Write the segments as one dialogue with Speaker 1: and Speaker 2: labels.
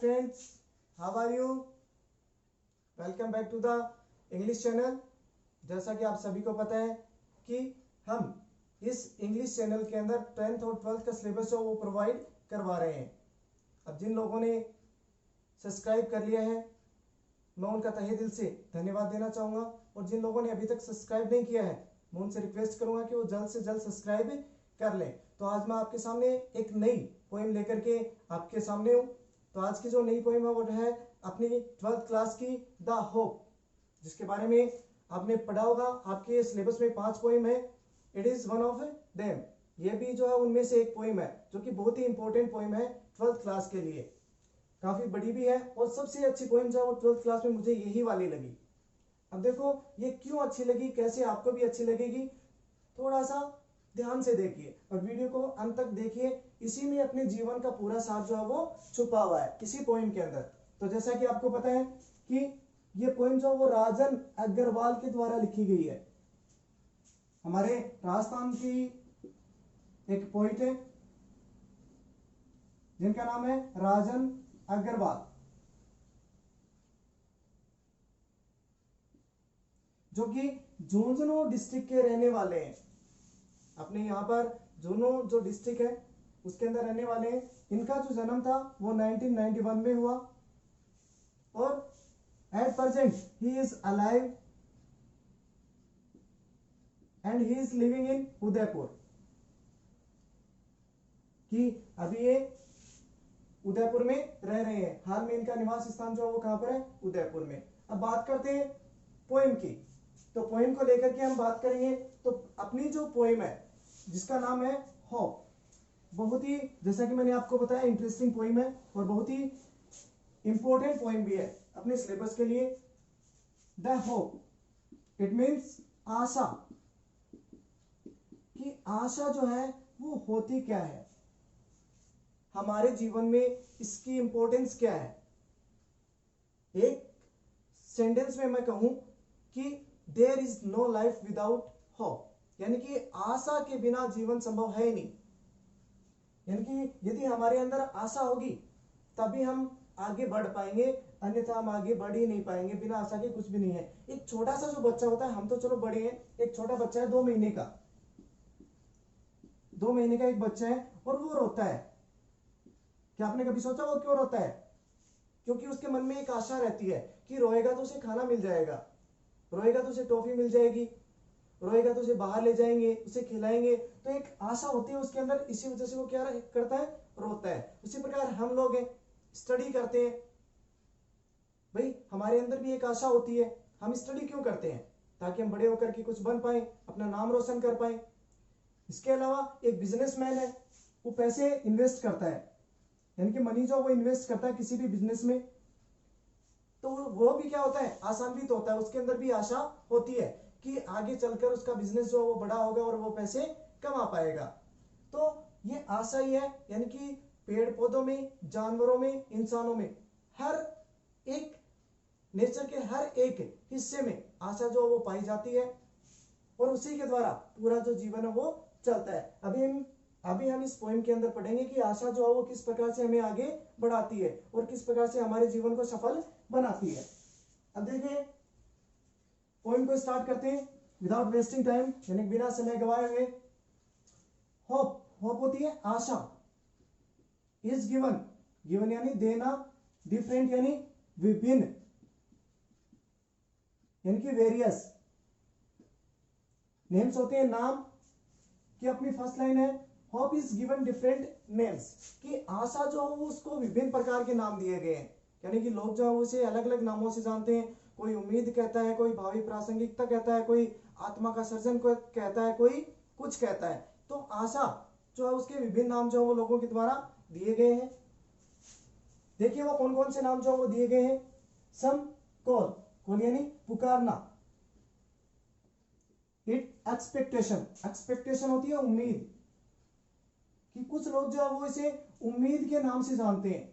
Speaker 1: friends, how are you? Welcome back to the English channel. जैसा कि आप सभी को पता है कि हम इस इंग्लिश चैनल के अंदर 10th और 12th का सिलेबस जो वो प्रोवाइड करवा रहे हैं। अब जिन लोगों ने सब्सक्राइब कर लिया है मैं उनका तहे दिल से धन्यवाद देना चाहूँगा, और जिन लोगों ने अभी तक सब्सक्राइब नहीं किया है मैं उनसे रिक्वेस्ट करूँगा कि वो जल्द से जल्द सब्सक्राइब कर लें। तो आज मैं आपके सामने एक नई पोएम लेकर के आपके सामने हूँ। तो आज की जो नई पोएम है वो है अपनी 12th क्लास की द होप, जिसके बारे में आपने पढ़ा होगा। आपके सिलेबस में 5 पोएम है। It is one of them. ये भी जो है उनमें से एक पोएम है जो कि बहुत ही इंपॉर्टेंट पोएम है 12th क्लास के लिए। काफी बड़ी भी है और सबसे अच्छी पोएम जो है वो 12th क्लास में मुझे यही वाली लगी। अब देखो ये क्यों अच्छी लगी, कैसे आपको भी अच्छी लगेगी, थोड़ा सा ध्यान से देखिए और वीडियो को अंत तक देखिए। इसी में अपने जीवन का पूरा सार जो है वो छुपा हुआ है इसी पोएम के अंदर। तो जैसा कि आपको पता है कि ये पोएम जो वो राजन अग्रवाल के द्वारा लिखी गई है। हमारे राजस्थान की एक पोइट है जिनका नाम है राजन अग्रवाल, जो कि झुंझुनू डिस्ट्रिक्ट के रहने वाले हैं। अपने यहाँ पर झुंझुनू जो डिस्ट्रिक्ट है उसके अंदर रहने वाले हैं। इनका जो जन्म था वो 1991 में हुआ और at present he is alive and he is living in Udaipur. कि अभी ये उदयपुर में रह रहे हैं। हाल में इनका निवास स्थान जो है वो कहां पर है, उदयपुर में। अब बात करते हैं पोएम की। तो पोएम को लेकर के हम बात करेंगे। तो अपनी जो पोएम है जिसका नाम है होप, बहुत ही, जैसा कि मैंने आपको बताया, इंटरेस्टिंग पोएम है और बहुत ही इंपॉर्टेंट पोएम भी है अपने सिलेबस के लिए। द होप, इट मीन्स आशा। कि आशा जो है वो होती क्या है, हमारे जीवन में इसकी इंपॉर्टेंस क्या है। एक सेंटेंस में मैं कहूं कि there is no life without hope, यानी कि आशा के बिना जीवन संभव है ही नहीं। यानी कि यदि हमारे अंदर आशा होगी तभी हम आगे बढ़ पाएंगे, अन्यथा हम आगे बढ़ ही नहीं पाएंगे। बिना आशा के कुछ भी नहीं है। एक छोटा सा जो बच्चा होता है, हम तो चलो बड़े हैं, एक छोटा बच्चा है 2 महीने का, 2 महीने का एक बच्चा है और वो रोता है। क्या आपने कभी सोचा वो क्यों रोता है? क्योंकि उसके मन में एक आशा रहती है कि रोएगा तो उसे खाना मिल जाएगा, रोएगा तो उसे टॉफी मिल जाएगी, रोएगा तो उसे बाहर ले जाएंगे, उसे खिलाएंगे। तो एक आशा होती है उसके अंदर, इसी वजह से वो क्या करता है, रोता है। उसी प्रकार हम लोग हैं, स्टडी करते हैं, भाई हमारे अंदर भी एक आशा होती है। हम स्टडी क्यों करते हैं? ताकि हम बड़े होकर के कुछ बन पाए, अपना नाम रोशन कर पाए। इसके अलावा एक बिजनेसमैन है, वो पैसे इन्वेस्ट करता है, यानी कि मनी जो वो इन्वेस्ट करता है किसी भी बिजनेस में, तो वो भी क्या होता है, आशान्वित होता है। उसके अंदर भी आशा होती है कि आगे चलकर उसका बिजनेस जो है वो बड़ा होगा और वो पैसे कमा पाएगा। तो ये आशा ही है, यानी कि पेड़ पौधों में, जानवरों में, इंसानों में, हर एक नेचर के हर एक हिस्से में आशा जो वो पाई जाती है और उसी के द्वारा पूरा जो जीवन है वो चलता है। अभी हम इस पोएम के अंदर पढ़ेंगे कि आशा जो है वो किस प्रकार से हमें आगे बढ़ाती है और किस प्रकार से हमारे जीवन को सफल बनाती है। अब देखिए पोएम को स्टार्ट करते हैं विदाउट वेस्टिंग टाइम, यानी बिना समय गवाए हुए। होप, होप होती है आशा। इज गिवन, गिवन यानी देना, डिफरेंट यानी विभिन्न, यानी कि वेरियस। नेम्स होते हैं नाम। कि अपनी फर्स्ट लाइन है hope is given different names, कि आशा जो है उसको विभिन्न प्रकार के नाम दिए गए हैं। यानी कि लोग जो है उसे अलग अलग नामों से जानते हैं। कोई उम्मीद कहता है, कोई भावी प्रासंगिकता कहता है, कोई आत्मा का सर्जन को कहता है, कोई कुछ कहता है। तो आशा जो है उसके विभिन्न नाम जो है वो लोगों के द्वारा दिए गए हैं। देखिए वो कौन कौन से नाम जो है वो दिए गए हैं। सम कॉल, कॉल यानी पुकारना। इट एक्सपेक्टेशन, एक्सपेक्टेशन होती है उम्मीद। कि कुछ लोग जो है वो इसे उम्मीद के नाम से जानते हैं।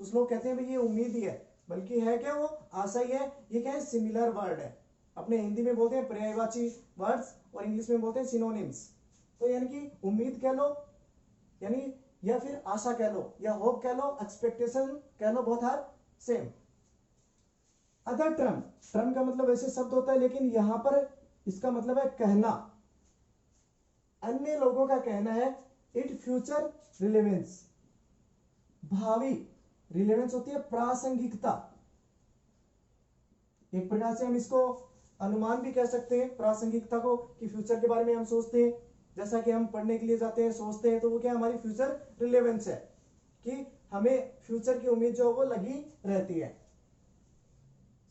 Speaker 1: कुछ लोग कहते हैं भाई ये उम्मीद ही है, बल्कि है क्या, वो आशा ही है। ये क्या है, सिमिलर वर्ड है। अपने हिंदी में बोलते हैं पर्यायवाची वर्ड्स और इंग्लिश में बोलते हैं सिनोनिम्स। तो यानी कि उम्मीद कह लो, यानी या फिर आशा कह लो या होप कह लो, एक्सपेक्टेशन कह लो, both are same. Other term, term का मतलब ऐसे शब्द होता है, लेकिन यहां पर इसका मतलब है कहना। अन्य लोगों का कहना है इट फ्यूचर रिलेवेंस, भावी रिलेवेंस होती है प्रासंगिकता। एक प्रकार से हम इसको अनुमान भी कह सकते हैं प्रासंगिकता को, कि फ्यूचर के बारे में हम सोचते हैं, जैसा कि हम पढ़ने के लिए जाते हैं, सोचते हैं, तो वो क्या हमारी फ्यूचर रिलेवेंस है, कि हमें फ्यूचर की उम्मीद जो है वो लगी रहती है।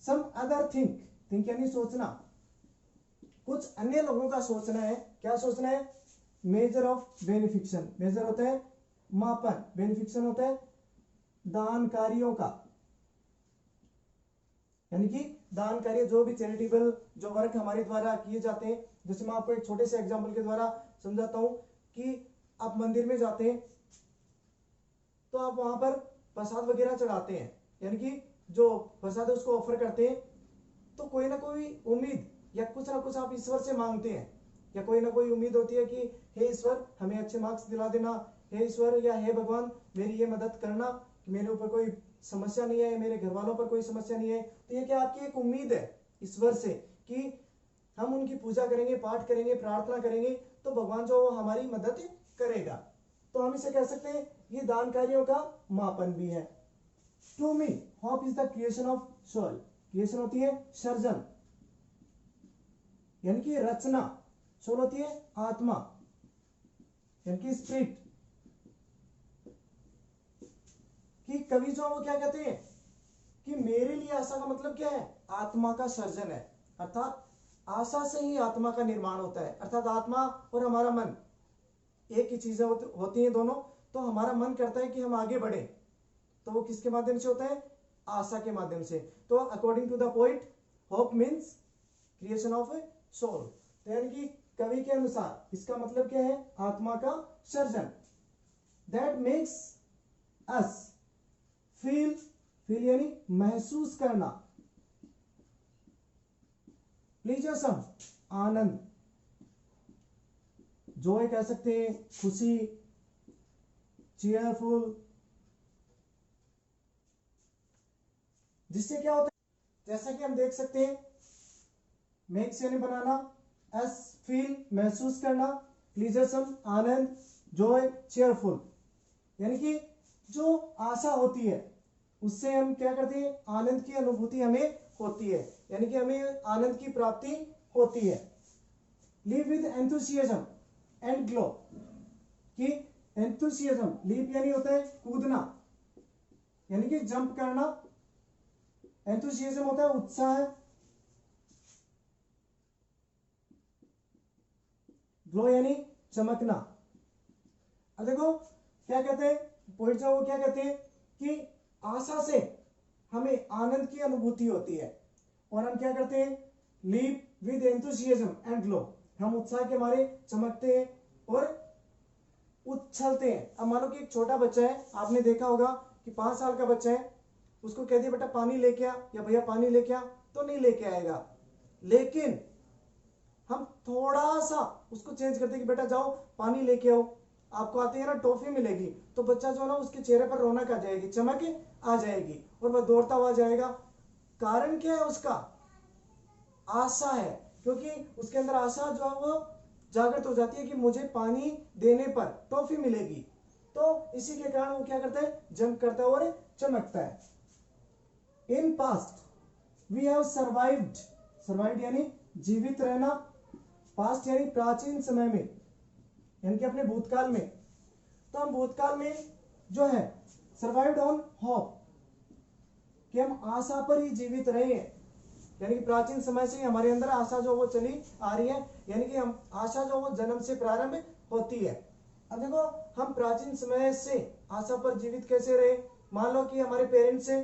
Speaker 1: सम अदर थिंक, थिंक यानी सोचना, कुछ अन्य लोगों का सोचना है। क्या सोचना है? मेजर ऑफ बेनिफिक्शन, मेजर होता है मापन, बेनिफिक्शन होता है दान कार्यों का, यानी कि दान कार्य जो भी चैरिटेबल जो वर्क हमारे द्वारा किए जाते हैं। जैसे मैं आपको एक छोटे से एग्जांपल के द्वारा समझाता हूं कि आप मंदिर में जाते हैं तो आप वहां पर प्रसाद वगैरह चढ़ाते हैं, यानी कि जो प्रसाद है उसको ऑफर करते हैं, तो कोई ना कोई उम्मीद या कुछ ना कुछ आप ईश्वर से मांगते हैं, या कोई ना कोई उम्मीद होती है कि हे ईश्वर हमें अच्छे मार्क्स दिला देना, हे ईश्वर या हे भगवान मेरी ये मदद करना कि मेरे ऊपर कोई समस्या नहीं है, मेरे घर वालों पर कोई समस्या नहीं है। तो ये क्या आपकी एक उम्मीद है ईश्वर से कि हम उनकी पूजा करेंगे, पाठ करेंगे, प्रार्थना करेंगे तो भगवान जो हमारी मदद करेगा। तो हम इसे कह सकते हैं ये दान कार्यों का मापन भी है। To me hope is the creation of soul, creation होती है सर्जन यानी कि रचना, सोल होती है आत्मा यानी कि स्पिरिट। कि कवि जो वो क्या कहते हैं कि मेरे लिए आशा का मतलब क्या है? आत्मा का सर्जन है, अर्थात आशा से ही आत्मा का निर्माण होता है। अर्थात आत्मा और हमारा मन एक ही चीजें होती हैं दोनों। तो हमारा मन करता है कि हम आगे बढ़े, तो वो किसके माध्यम से होता है? आशा के माध्यम से। तो according to the poet hope means creation of a soul, तो यानी कि कवि के अनुसार इसका मतलब क्या है? आत्मा का surgeon. That makes us feel, feel यानी महसूस करना, प्लीजरसम आनंद, जॉय कह सकते हैं, खुशी, चीयरफुल, जिससे क्या होता है जैसा कि हम देख सकते हैं मेक्स यानी बनाना, एस फील महसूस करना, प्लीजरसम आनंद, जॉय चीयरफुल, यानी कि जो आशा होती है उससे हम क्या करते हैं? आनंद की अनुभूति हमें होती है, यानी कि हमें आनंद की प्राप्ति होती है। Live with enthusiasm and glow, कि एंथुसियाज्म लीप यानी होता है कूदना यानी कि जंप करना, एंथुसियाज्म होता है उत्साह, ग्लो यानी चमकना। अब देखो क्या कहते हैं पॉइंट जो वो क्या कहते हैं कि आशा से हमें आनंद की अनुभूति होती है, और हम क्या करते हैं? Leap with enthusiasm and glow, हम उत्साह के मारे चमकते हैं और उछलते हैं। अब मानो कि एक छोटा बच्चा है, आपने देखा होगा कि 5 साल का बच्चा है, उसको कह दिया बेटा पानी लेके आ या भैया पानी लेके आ, तो नहीं लेके आएगा। लेकिन हम थोड़ा सा उसको चेंज करते कि बेटा जाओ पानी लेके आओ, आपको आते हैं ना टॉफी मिलेगी, तो बच्चा जो है ना उसके चेहरे पर रौनक आ जाएगी, चमक आ जाएगी और वह दौड़ता हुआ जाएगा। कारण क्या है? उसका आशा है, क्योंकि उसके अंदर आशा जो है वो जागृत हो जाती है कि मुझे पानी देने पर टॉफी मिलेगी। तो इसी के कारण वो क्या करता है? जंप करता है और चमकता है। In past we have survived, survived यानी जीवित रहना, पास्ट यानी प्राचीन समय में, यानी कि अपने भूतकाल में। तो हम भूतकाल में जो है सर्वाइव्ड ऑन होप, कि हम आशा पर ही जीवित रहे हैं, यानी कि प्राचीन समय से ही हमारे अंदर आशा जो वो चली आ रही है, यानी कि हम आशा जो वो जन्म से प्रारंभ होती है। अब देखो हम प्राचीन समय से आशा पर जीवित कैसे रहे? मान लो कि हमारे पेरेंट्स से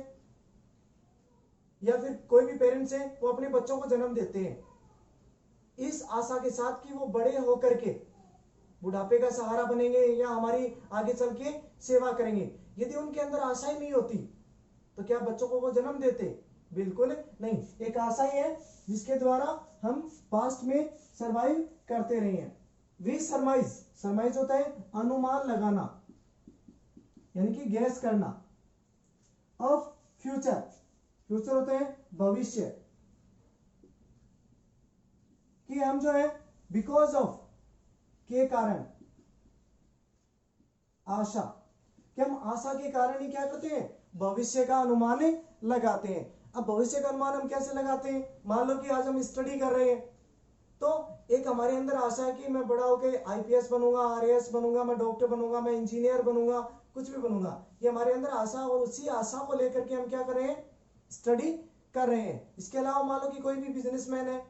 Speaker 1: या फिर कोई भी पेरेंट्स है वो अपने बच्चों को जन्म देते हैं इस आशा के साथ कि वो बड़े होकर के बुढ़ापे का सहारा बनेंगे या हमारी आगे चल के सेवा करेंगे। यदि उनके अंदर आशा ही नहीं होती तो क्या बच्चों को वो जन्म देते? बिल्कुल नहीं। एक आशा ही है जिसके द्वारा हम पास्ट में सरवाइव करते रहे हैं। वी सरमाइज, सरमाइज होता है अनुमान लगाना, यानी कि गैस करना, ऑफ फ्यूचर, फ्यूचर होते हैं भविष्य, कि हम जो है बिकॉज ऑफ के कारण, आशा, कि हम आशा के कारण ही क्या करते हैं, भविष्य का अनुमान लगाते हैं। अब भविष्य का अनुमान हम कैसे लगाते हैं, मान लो कि आज हम स्टडी कर रहे हैं, तो एक हमारे अंदर आशा है कि मैं बड़ा होकर आईपीएस बनूंगा, आरएएस बनूंगा, मैं डॉक्टर बनूंगा, मैं इंजीनियर बनूंगा, कुछ भी बनूंगा, ये हमारे अंदर आशा, और उसी आशा को लेकर के हम क्या कर रहे हैं, स्टडी कर रहे हैं। इसके अलावा मान लो कि कोई भी बिजनेसमैन है,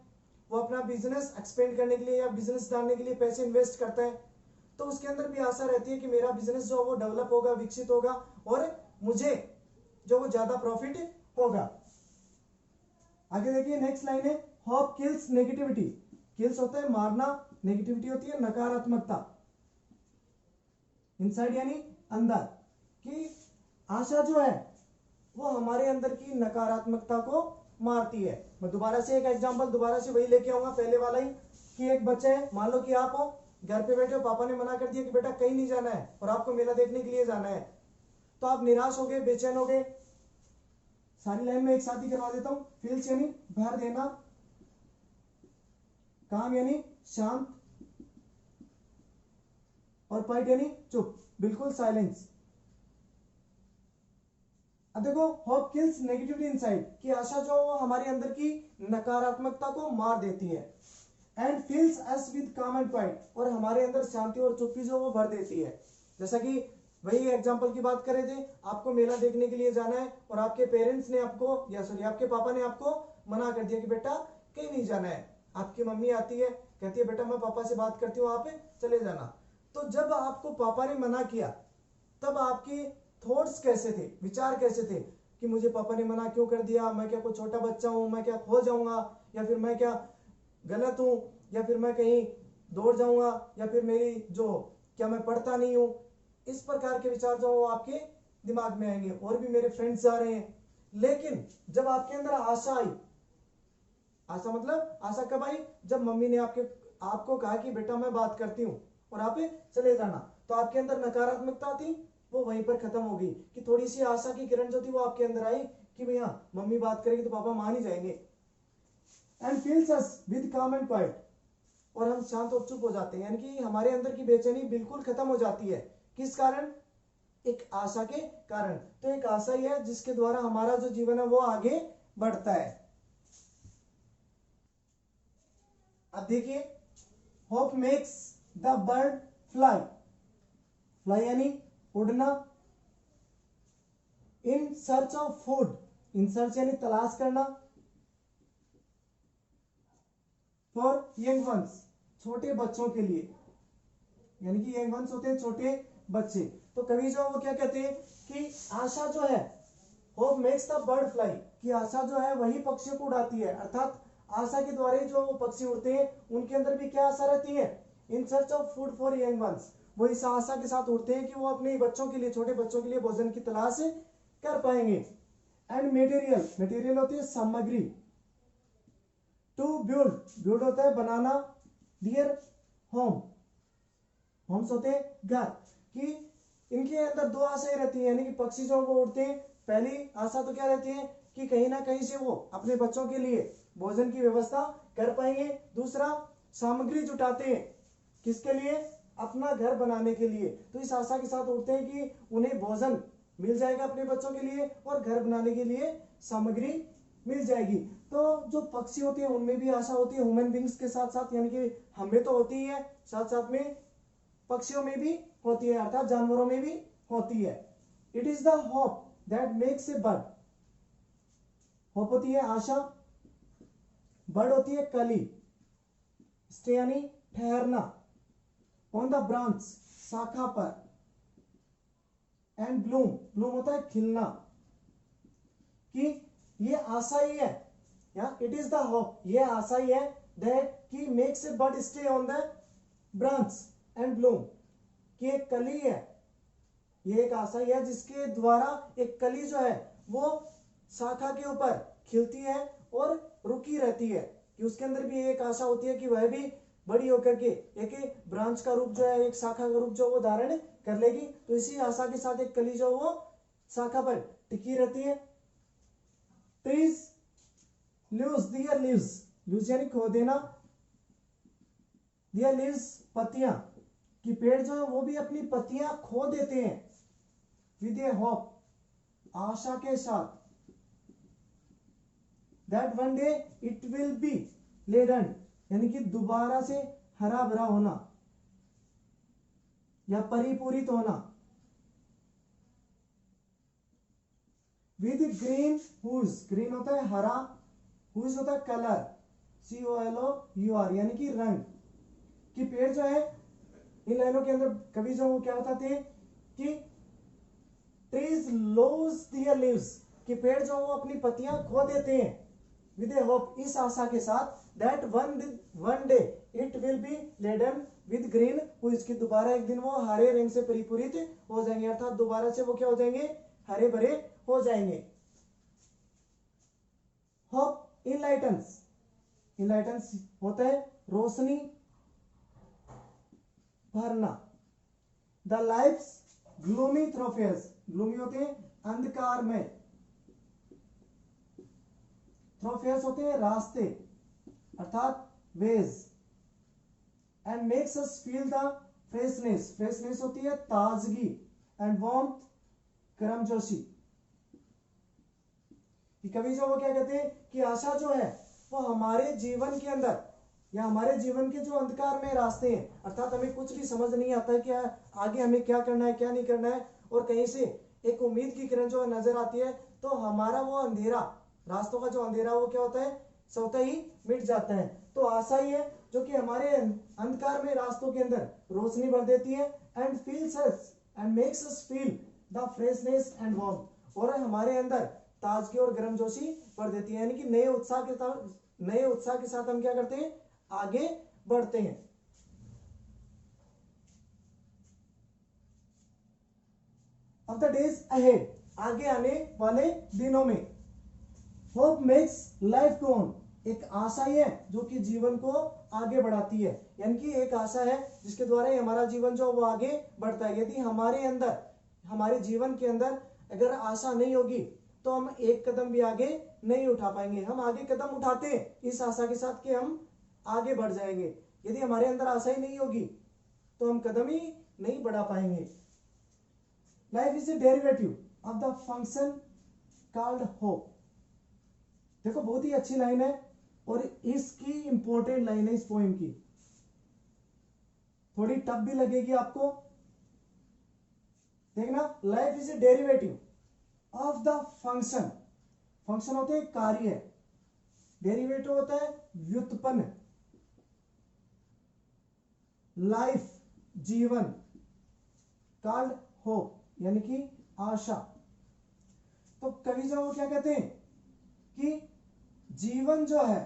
Speaker 1: वो अपना बिजनेस एक्सपेंड करने के लिए या बिजनेस डालने के लिए पैसे इन्वेस्ट करता है, तो उसके अंदर भी आशा रहती है कि मेरा बिजनेस जो वो डेवलप होगा, विकसित होगा, और मुझे जो वो ज्यादा प्रॉफिट होगा। आगे देखिए नेक्स्ट लाइन है, होप किल्स नेगेटिविटी, किल्स होता है मारना, नेगेटिविटी होती है नकारात्मकता, इनसाइड यानी अंदर, कि आशा जो है वो हमारे अंदर की नकारात्मकता को मारती है। मैं दोबारा से एक एग्जांपल दोबारा से वही लेके आऊंगा, पहले वाला ही, कि एक बच्चा है, मान लो कि आप हो घर पे बैठे हो, पापा ने मना कर दिया कि बेटा कहीं नहीं जाना है और आपको मेला देखने के लिए जाना है, तो आप निराश हो गए, बेचैन हो गए। सारी लाइन में एक साथ ही करवा देता हूं, फील्स यानी भर देना, काम यानी शांत, और क्वाइट यानी चुप, बिल्कुल साइलेंस। अब देखो, होप किल्स नेगेटिविटी इनसाइड, कि आशा जो वो हमारे अंदर की नकारात्मकता को मार देती है, एंड फिल्स अस विद काम एंड क्वाइट, और हमारे अंदर शांति और चुप्पी जो वो भर देती है। जैसा कि वही एग्जांपल की बात करे थे, आपको मेला देखने के लिए जाना है और आपके पेरेंट्स ने आपको, या सॉरी आपके पापा ने आपको मना कर दिया कि बेटा कहीं नहीं जाना है। आपकी मम्मी आती है, कहती है बेटा मैं पापा से बात करती हूँ, आप चले जाना। तो जब आपको पापा ने मना किया, तब आपके थॉट्स कैसे थे, विचार कैसे थे, कि मुझे पापा ने मना क्यों कर दिया, मैं क्या कोई छोटा बच्चा हूं, मैं क्या खो जाऊंगा, या फिर मैं क्या गलत हूं, या फिर मैं कहीं दौड़ जाऊंगा, या फिर मेरी जो क्या मैं पढ़ता नहीं हूं। इस प्रकार के विचार जो आपके दिमाग में आएंगे, और भी मेरे फ्रेंड्स जा रहे हैं। लेकिन जब आपके अंदर आशा आई, आशा मतलब आशा कब आई, जब मम्मी ने आपको कहा कि बेटा मैं बात करती हूँ और आप चले जाना, तो आपके अंदर नकारात्मकता थी, वो वहीं पर खत्म हो गई, कि थोड़ी सी आशा की किरण जो थी वो आपके अंदर आई कि भैया मम्मी बात करेगी तो पापा मान ही जाएंगे। एंड फील्स अस विद काम एंड क्वाइट, और हम शांत और चुप हो जाते हैं, यानी कि हमारे अंदर की बेचैनी बिल्कुल खत्म हो जाती है। किस कारण, एक आशा के कारण। तो एक आशा ही है जिसके द्वारा हमारा जो जीवन है वो आगे बढ़ता है। अब देखिए, hope makes the bird fly, fly यानी उड़ना, in search of food, in search यानी तलाश करना, फॉर यंग वंस, छोटे बच्चों के लिए, यानी कि यंग वंस होते हैं छोटे बच्चे। तो कवि जो वो क्या कहते हैं कि आशा जो है, hope makes the bird fly, कि आशा जो है वही पक्षियों को उड़ाती है, अर्थात आशा के द्वारा जो वो पक्षी उड़ते हैं उनके अंदर भी क्या आशा रहती है, in search of food for young ones, वो इस आशा के साथ उड़ते हैं कि वो अपने बच्चों के लिए, छोटे बच्चों के लिए भोजन की तलाश कर पाएंगे। एंड मटेरियल, मटेरियल होती है सामग्री, टू बिल्ड, बिल्ड होता है बनाना, डियर होम, होम्स होते हैं घर, कि इनके अंदर दो आशाएं रहती हैं, यानी कि पक्षी जो वो उड़ते हैं, पहली आशा तो क्या रहती है कि कहीं ना कहीं से वो अपने बच्चों के लिए भोजन की व्यवस्था कर पाएंगे। दूसरा, सामग्री जुटाते हैं, किसके लिए, अपना घर बनाने के लिए। तो इस आशा के साथ उड़ते हैं कि उन्हें भोजन मिल जाएगा अपने बच्चों के लिए, और घर बनाने के लिए सामग्री मिल जाएगी। तो जो पक्षी होते हैं उनमें भी आशा होती है, ह्यूमन बींग्स के साथ साथ, यानी कि हमें तो होती है, साथ साथ में पक्षियों में भी होती है, अर्थात जानवरों में भी होती है। It is the hope that makes a bird, hope होती है आशा, बर्ड होती है कली, स्टे यानी ठहरना, ऑन द ब्रांच शाखा पर, एंड ब्लूम, ब्लूम होता है खिलना, कि ये आशा ही है, या इट इज द होप, ये आशा ही है, दैट कि makes a bird stay on the branch and Bloom, कि एक कली है, ये एक आशा ही है जिसके द्वारा एक कली जो है वो शाखा के ऊपर खिलती है और रुकी रहती है, कि उसके अंदर भी एक आशा होती है कि वह भी बड़ी होकर के एक ब्रांच का रूप जो है, एक शाखा का रूप जो वो धारण कर लेगी। तो इसी आशा के साथ एक कली जो वो शाखा पर टिकी रहती है। ट्रीज लीव्स, दियर लीव्स, लीव्स यानी खो देना, दियर लीव्स पत्तियां, कि पेड़ जो है वो भी अपनी पत्तियां खो देते हैं। विद ए होप, आशा के साथ, that one day it will be laden, यानी कि दोबारा से हरा भरा होना या परिपूरित होना। विद ग्रीन हुज, ग्रीन होता है हरा, हुज होता है कलर, COLOUR यानी कि रंग, कि पेड़ जो है, इन लाइनों के अंदर कवि जो वो क्या बताते हैं कि ट्रीज लूज देयर लीव्स, कि पेड़ जो वो अपनी पत्तियां खो देते हैं। विद ए होप, इस आशा के साथ, that one day it will be laden with green hues, कि दोबारा एक दिन वो हरे रंग से परिपूरित हो जाएंगे, अर्थात दोबारा से वो क्या हो जाएंगे, हरे भरे हो जाएंगे। होप इनलाइटन्स, इनलाइटन्स होता है रोशनी भरना। The life's gloomy thoroughfares, gloomy होते हैं अंधकार में, थ्रोफेयर्स होते हैं रास्ते अर्थात ways, and makes us feel the freshness, freshness होती है ताजगी, एंड वार्मथ गर्मजोशी। कवि जो वो क्या कहते हैं कि आशा जो है वो हमारे जीवन के अंदर या हमारे जीवन के जो अंधकार में रास्ते हैं, अर्थात हमें कुछ भी समझ नहीं आता है कि आगे हमें क्या करना है क्या नहीं करना है, और कहीं से एक उम्मीद की किरण जो नजर आती है, तो हमारा वो अंधेरा, रास्तों का जो अंधेरा वो क्या होता है, स्वतः ही मिट जाता है। तो आशा ही है जो कि हमारे अंधकार में रास्तों के अंदर रोशनी भर देती है, and feels us and makes us feel the freshness and warmth, और हमारे अंदर ताजगी और गर्मजोशी भर देती है, यानी कि नए उत्साह के साथ हम क्या करते हैं, आगे बढ़ते हैं। ऑफ द डेज अहेड, आगे आने वाले दिनों में। Hope makes life go on, एक आशा ही है जो कि जीवन को आगे बढ़ाती है, यानी कि एक आशा है जिसके द्वारा हमारा जीवन जो वो आगे बढ़ता है। यदि हमारे अंदर, हमारे जीवन के अंदर अगर आशा नहीं होगी तो हम एक कदम भी आगे नहीं उठा पाएंगे। हम आगे कदम उठाते हैं इस आशा के साथ कि हम आगे बढ़ जाएंगे, यदि हमारे अंदर आशा ही नहीं होगी तो हम कदम ही नहीं बढ़ा पाएंगे। Life is a derivative of the function called hope. देखो बहुत ही अच्छी लाइन है और इसकी इंपॉर्टेंट लाइन है इस पोएम की, थोड़ी टफ भी लगेगी आपको। देखना, life is a derivative of the function, function होते हैं कार्य, डेरिवेटिव होता है व्युत्पन्न, लाइफ जीवन, कॉल्ड होप यानी कि आशा। तो कवि जो वो क्या कहते हैं कि जीवन जो है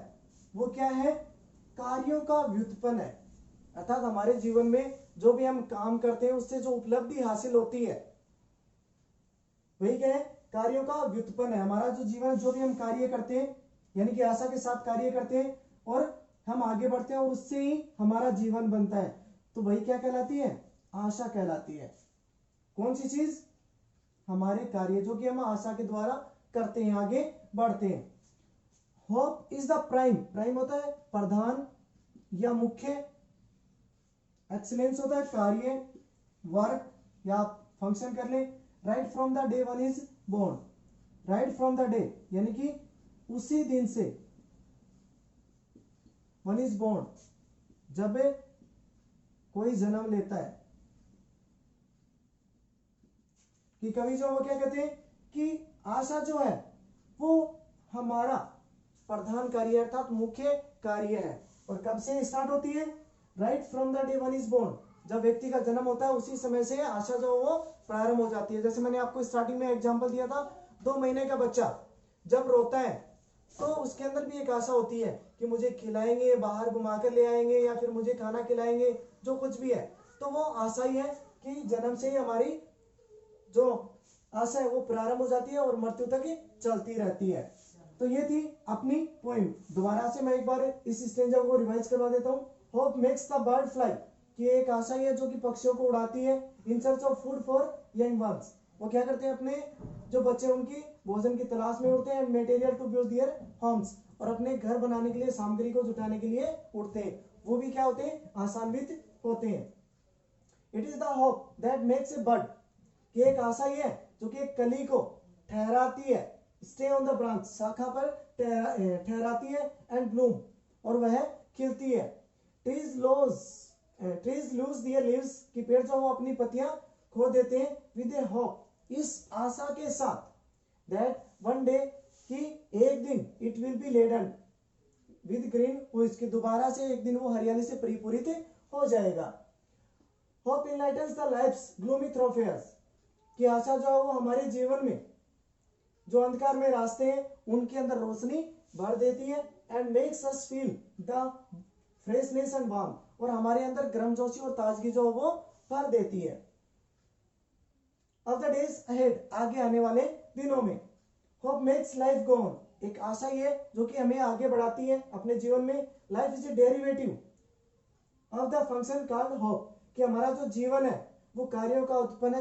Speaker 1: वो क्या है, कार्यों का व्युत्पन्न है, अर्थात हमारे जीवन में जो भी हम काम करते हैं उससे जो उपलब्धि हासिल होती है वही क्या है, कार्यों का व्युत्पन्न है। हमारा जो जीवन, जो भी हम कार्य करते हैं यानी कि आशा के साथ कार्य करते हैं और हम आगे बढ़ते हैं और उससे ही हमारा जीवन बनता है, तो वही क्या कहलाती है, आशा कहलाती है। कौन सी चीज, हमारे कार्य जो कि हम आशा के द्वारा करते हैं, आगे बढ़ते हैं। Hope is the prime, prime होता है प्रधान या मुख्य, एक्सीलेंस होता है कार्य, वर्क या फंक्शन कर ले। Right from the day one is born, right from the day यानी कि उसी दिन से, वन इज बोर्न जब कोई जन्म लेता है। कि कवि जो वो क्या कहते हैं कि आशा जो है वो हमारा प्रधान कार्य अर्थात मुख्य कार्य है, और कब से स्टार्ट होती है, right from the day one is born, जब व्यक्ति का जन्म होता है उसी समय से आशा जो वो प्रारंभ हो जाती है। जैसे मैंने आपको स्टार्टिंग में एग्जांपल दिया था, 2 महीने का बच्चा जब रोता है तो उसके अंदर भी एक आशा होती है कि मुझे खिलाएंगे, बाहर घुमा कर ले आएंगे या फिर मुझे खाना खिलाएंगे, जो कुछ भी है, तो वो आशा ही है कि जन्म से ही हमारी जो आशा है वो प्रारंभ हो जाती है और मृत्यु तक चलती रहती है। तो ये थी अपनी पोएम। दोबारा से मैं एक बार इस स्टेंजा को रिवाइज करवा देता हूँ। Hope makes the bird fly, कि एक आशा ही है जो कि पक्षियों को उड़ाती है। In search of food for young ones, वो क्या करते हैं, अपने जो बच्चे उनकी भोजन की तलाश में उड़ते हैं। Material to build their homes, और अपने घर बनाने के लिए सामग्री को जुटाने के लिए उड़ते हैं। वो भी क्या होते हैं, आशान्वित होते हैं। It is the hope that makes a bird, कि एक आशा ही है जो कि एक कली को ठहराती है। स्टे ऑन द ब्रांच, शाखा पर ठहराती है। एंड ब्लूम, और वह खिलती है। ट्रीज लूज दियर लीव्स, कि पेड़ जो वो अपनी पत्तियां खो देते हैं। विद ए होप, इस आशा के साथ, दैट वन डे, कि एक दिन, it will be laden with green, वो इसके दोबारा से एक दिन वो हरियाली से परिपूरित हो जाएगा। होप इनलाइटन्स द लाइफ्स ग्लूमी थ्रोफेयर्स, कि आशा जो है वो हमारे जीवन में जो अंधकार में रास्ते हैं उनके अंदर रोशनी भर देती है। And makes us feel the freshness and warm, और हमारे अंदर गर्मजोशी और ताजगी जो वो भर देती है। ऑफ द डेज अहेड, आगे आने वाले दिनों में। Hope makes life go on, एक आशा ही है जो कि हमें आगे बढ़ाती है अपने जीवन में। Life is a derivative of the function called hope, कि हमारा जो जीवन है वो कार्यों का व्युत्पन्न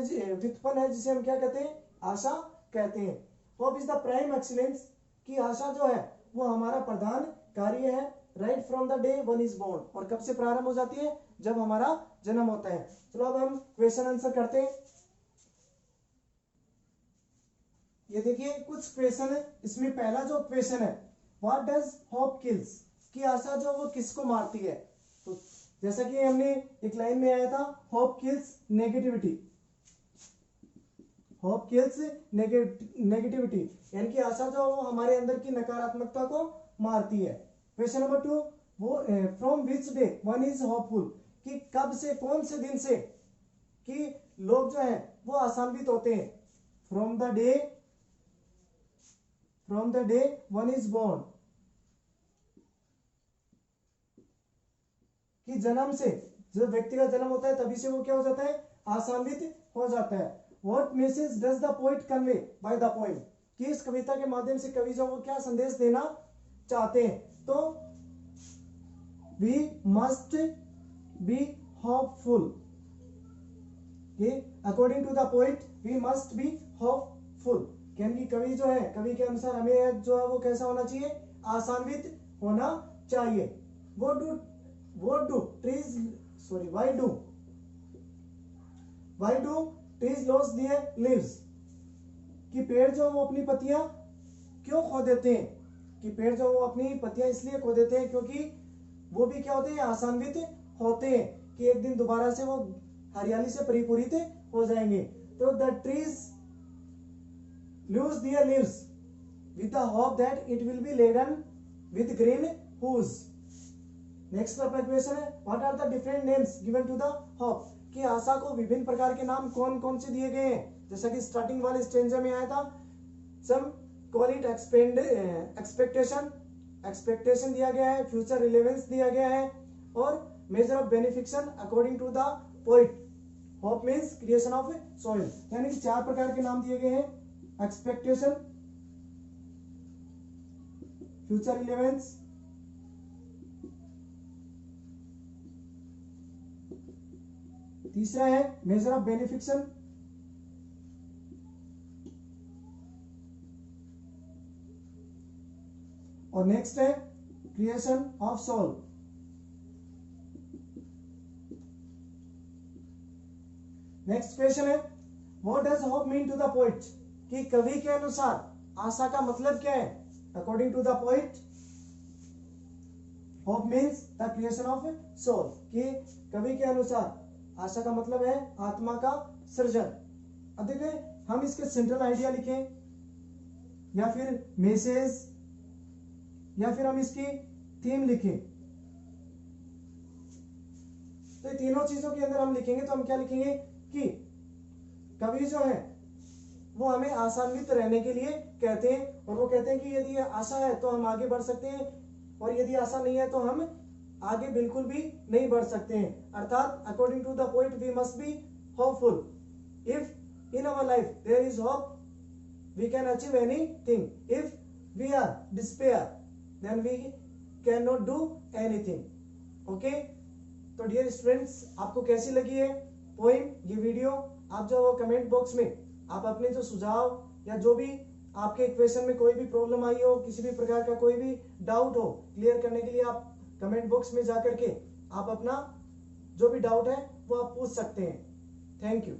Speaker 1: है, जिसे हम क्या कहते हैं, आशा कहते हैं। Hope is the prime excellence, कि आशा जो है वो हमारा प्रधान कार्य है। Right from the day one is born, और कब से प्रारंभ हो जाती है, जब हमारा जन्म होता है। चलो अब हम क्वेश्चन आंसर करते हैं। ये देखिए कुछ क्वेश्चन है, इसमें पहला जो क्वेश्चन है, व्हाट डज होप किल्स, कि आशा जो वो किसको मारती है। तो जैसा कि हमने एक लाइन में आया था, hope kills negativity, hope kills negativity, यानी कि आशा जो वो हमारे अंदर की नकारात्मकता को मारती है। क्वेश्चन नंबर 2, वो from which day one is hopeful, कि कब से, कौन से दिन से कि लोग जो है वो आशान्वित होते हैं। From the day one is born, कि जन्म से, जब व्यक्ति का जन्म होता है तभी से वो क्या हो जाता है, आशान्वित हो जाता है। What message does the poet convey by the poem, कि इस कविता के माध्यम से कवि जो वो क्या संदेश देना चाहते हैं। तो we must be hopeful, according to the poet we must be hopeful, यानी कवि जो है, कवि के अनुसार हमें जो है वो कैसा होना चाहिए, आशान्वित होना चाहिए। why do trees lose their leaves, कि पेड़ जो वो अपनी पत्तियां क्यों खो देते हैं, कि पेड़ जो वो अपनी पत्तियां इसलिए खो देते हैं क्योंकि वो भी क्या होते हैं, आशान्वित होते हैं कि एक दिन दोबारा से वो हरियाली से परिपूरित हो जाएंगे। तो the trees lose their leaves with the hope that it will be laden with green hues. Next अपना क्वेश्चन है, what are the different names given to the hope, कि आशा को विभिन्न प्रकार के नाम कौन कौन से दिए गए हैं। जैसा कि स्टार्टिंग वाले स्टेंजा में आया था, सम कॉल इट एक्सपेक्टेशन दिया गया है, फ्यूचर रिलेवेंस दिया गया है, और major of benefaction according to the poet. Hope means creation of soil, यानी कि 4 प्रकार के नाम दिए गए हैं, एक्सपेक्टेशन, फ्यूचर रिलेवेंस, तीसरा है मेजर ऑफ बेनिफिक्शन, और नेक्स्ट है creation of soul. Next question है, what does hope mean to the poet, कि कवि के अनुसार आशा का मतलब क्या है। According to the poet hope means the creation of soul, कि कवि के अनुसार आशा का मतलब है आत्मा का सृजन। अब देखिए हम इसके सेंट्रल आइडिया लिखें, या फिर मैसेज, या फिर हम इसकी थीम लिखें। तो ये तीनों चीजों के अंदर हम लिखेंगे तो हम क्या लिखेंगे कि कवि जो है वो हमें आशान्वित रहने के लिए कहते हैं, और वो कहते हैं कि यदि आशा है तो हम आगे बढ़ सकते हैं, और यदि आशा नहीं है तो हम आगे बिल्कुल भी नहीं बढ़ सकते हैं। अर्थात according to the poet we must be hopeful, if in our life there is hope we can achieve anything, if we are despair then we can not do anything. Okay, तो डियर स्टूडेंट्स, आपको कैसी लगी है poem, ये video? आप जो comment box में आप अपने जो सुझाव या जो भी आपके इक्वेशन में कोई भी प्रॉब्लम आई हो, किसी भी प्रकार का कोई भी डाउट हो, क्लियर करने के लिए आप कमेंट बॉक्स में जाकर के आप अपना जो भी डाउट है वो आप पूछ सकते हैं। Thank you.